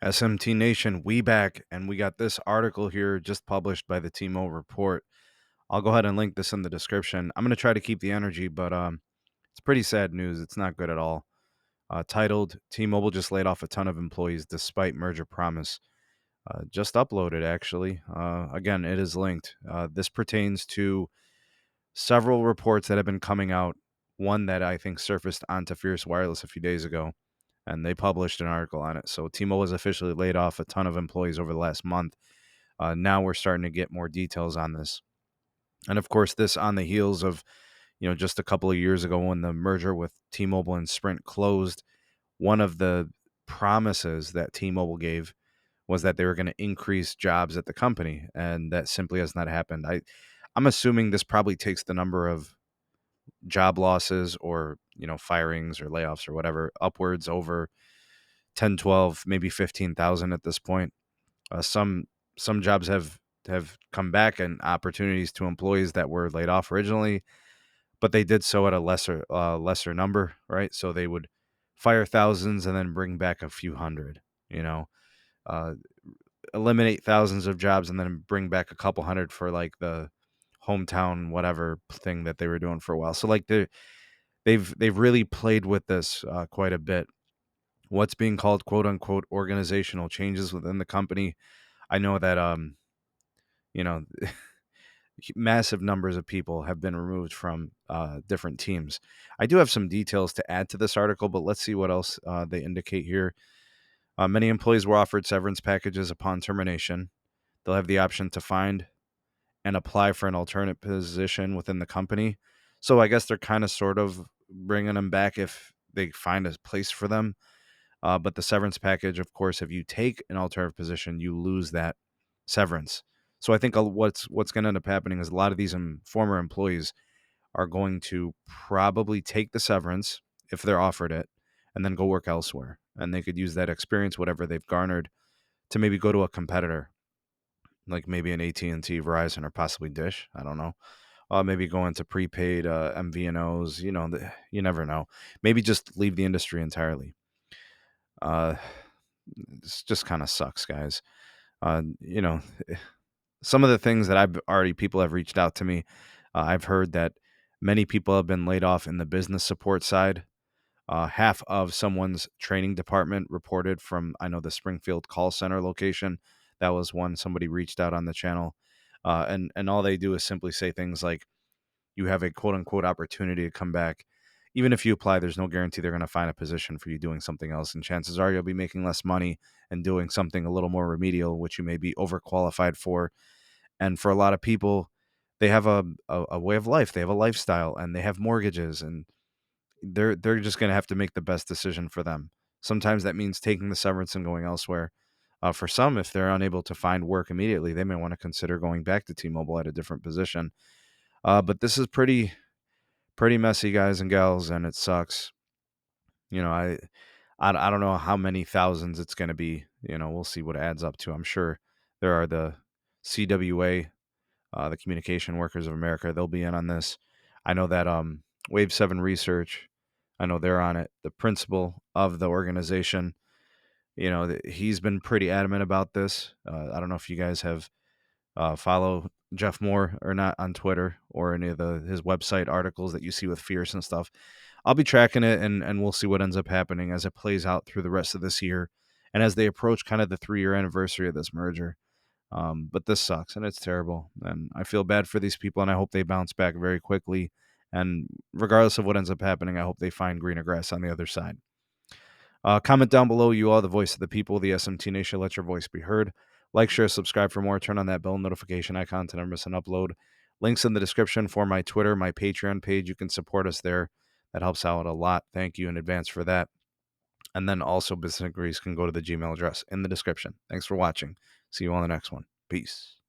SMT Nation, we back, and we got this article here just published by the T-Mobile Report. I'll go ahead and link this in the description. I'm going to try to keep the energy, but it's pretty sad news. It's not good at all. Titled, T-Mobile just laid off a ton of employees despite merger promise. Just uploaded, actually. Again, it is linked. This pertains to several reports that have been coming out. One that I think surfaced onto Fierce Wireless a few days ago, and they published an article on it. So T-Mobile has officially laid off a ton of employees over the last month. Now we're starting to get more details on this. And of course, this on the heels of, just a couple of years ago when the merger with T-Mobile and Sprint closed. One of the promises that T-Mobile gave was that they were going to increase jobs at the company, and that simply has not happened. I'm assuming this probably takes the number of job losses or, firings or layoffs or whatever upwards over 10, 12, maybe 15,000 at this point. Some jobs have come back and opportunities to employees that were laid off originally, but they did so at a lesser number, right? So they would fire thousands and then bring back a few hundred, you know, uh, eliminate thousands of jobs and then bring back a couple hundred for like the hometown whatever thing that they were doing for a while. So like they've really played with this quite a bit. What's being called quote unquote organizational changes within the company. I know that you know massive numbers of people have been removed from different teams. I do have some details to add to this article, but let's see what else they indicate here. Many employees were offered severance packages upon termination. They'll have the option to find and apply for an alternate position within the company. So I guess they're kind of sort of bringing them back if they find a place for them. But the severance package, of course, if you take an alternative position, you lose that severance. So I think what's going to end up happening is a lot of these former employees are going to probably take the severance if they're offered it, and then go work elsewhere. And they could use that experience, whatever they've garnered, to maybe go to a competitor, like maybe an AT&T, Verizon, or possibly Dish. I don't know. Maybe go into prepaid MVNOs. You never know. Maybe just leave the industry entirely. Uh, this just kind of sucks, guys. Uh, you know, some of the things that people have reached out to me. I've heard that many people have been laid off in the business support side. Half of someone's training department reported from, I know, the Springfield call center location. That was one somebody reached out on the channel. And all they do is simply say things like, you have a quote unquote opportunity to come back. Even if you apply, there's no guarantee they're going to find a position for you doing something else. And chances are you'll be making less money and doing something a little more remedial, which you may be overqualified for. And for a lot of people, they have a way of life. They have a lifestyle and they have mortgages, and they're just going to have to make the best decision for them. Sometimes that means taking the severance and going elsewhere. For some, if they're unable to find work immediately, they may want to consider going back to T-Mobile at a different position. But this is pretty messy, guys and gals, and it sucks. You know, I don't know how many thousands it's going to be. We'll see what it adds up to. I'm sure there are the CWA, the Communication Workers of America. They'll be in on this. I know that Wave 7 Research, I know they're on it. The principal of the organization, he's been pretty adamant about this. I don't know if you guys have follow Jeff Moore or not on Twitter or any of his website articles that you see with Fierce and stuff. I'll be tracking it, and we'll see what ends up happening as it plays out through the rest of this year and as they approach kind of the 3-year anniversary of this merger. But this sucks and it's terrible. And I feel bad for these people, and I hope they bounce back very quickly. And regardless of what ends up happening, I hope they find greener grass on the other side. Comment down below. You are the voice of the people, the SMT Nation. Let your voice be heard. Like, share, subscribe for more. Turn on that bell notification icon to never miss an upload. Links in the description for my Twitter, my Patreon page. You can support us there. That helps out a lot. Thank you in advance for that. And then also business inquiries can go to the Gmail address in the description. Thanks for watching. See you on the next one. Peace.